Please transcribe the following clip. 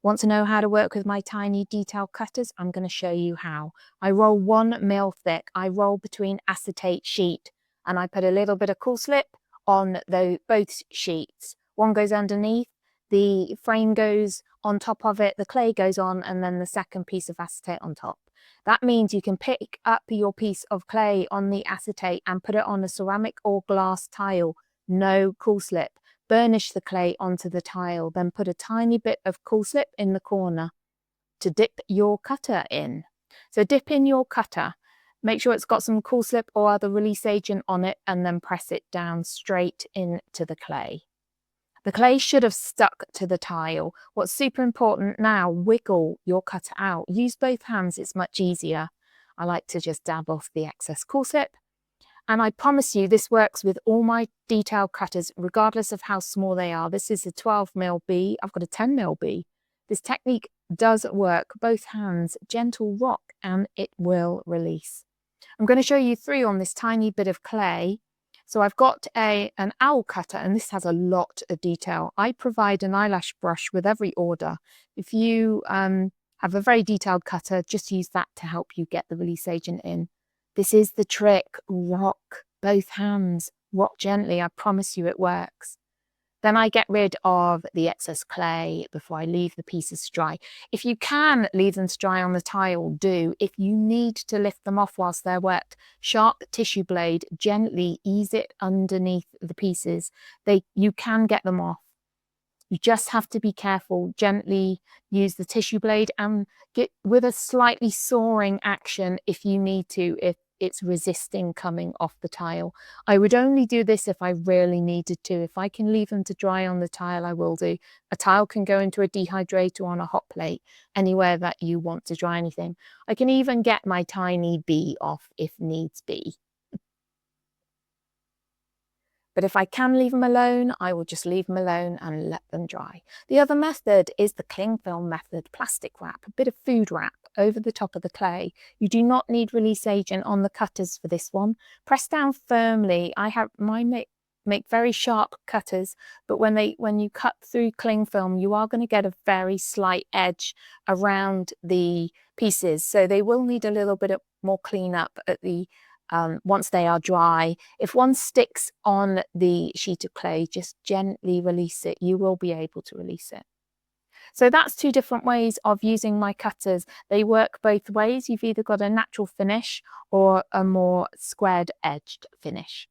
Want to know how to work with my tiny detail cutters? I'm going to show you how. I roll 1 mil thick. I roll between acetate sheet and I put a little bit of cool slip on both sheets. One goes underneath, the frame goes on top of it, the clay goes on, and then the second piece of acetate on top. That means you can pick up your piece of clay on the acetate and put it on a ceramic or glass tile. No cool slip. Burnish the clay onto the tile, then put a tiny bit of cool slip in the corner to dip your cutter in. So dip in your cutter, make sure it's got some cool slip or other release agent on it, and then press it down straight into the clay. The clay should have stuck to the tile. What's super important now, wiggle your cutter out. Use both hands, it's much easier. I like to just dab off the excess cool slip. And I promise you this works with all my detail cutters, regardless of how small they are. This is a 12mm B. I've got a 10mm B. This technique does work, both hands, gentle rock, and it will release. I'm going to show you 3 on this tiny bit of clay. So I've got an owl cutter, and this has a lot of detail. I provide an eyelash brush with every order. If you have a very detailed cutter, just use that to help you get the release agent in. This is the trick. Rock both hands. Rock gently. I promise you it works. Then I get rid of the excess clay before I leave the pieces dry. If you can leave them to dry on the tile, do. If you need to lift them off whilst they're wet, sharp tissue blade, gently ease it underneath the pieces. You can get them off. You just have to be careful, gently use the tissue blade and get with a slightly sawing action if you need to, if it's resisting coming off the tile. I would only do this if I really needed to. If I can leave them to dry on the tile, I will do. A tile can go into a dehydrator on a hot plate, anywhere that you want to dry anything. I can even get my tiny bee off if needs be. But if I can leave them alone, I will just leave them alone and let them dry. The other method is the cling film method, plastic wrap, a bit of food wrap over the top of the clay. You do not need release agent on the cutters for this one. Press down firmly. Mine make very sharp cutters, but when you cut through cling film, you are going to get a very slight edge around the pieces. So they will need a little bit more cleanup at the once they are dry. If one sticks on the sheet of clay, just gently release it. You will be able to release it. So that's 2 different ways of using my cutters. They work both ways. You've either got a natural finish or a more squared edged finish.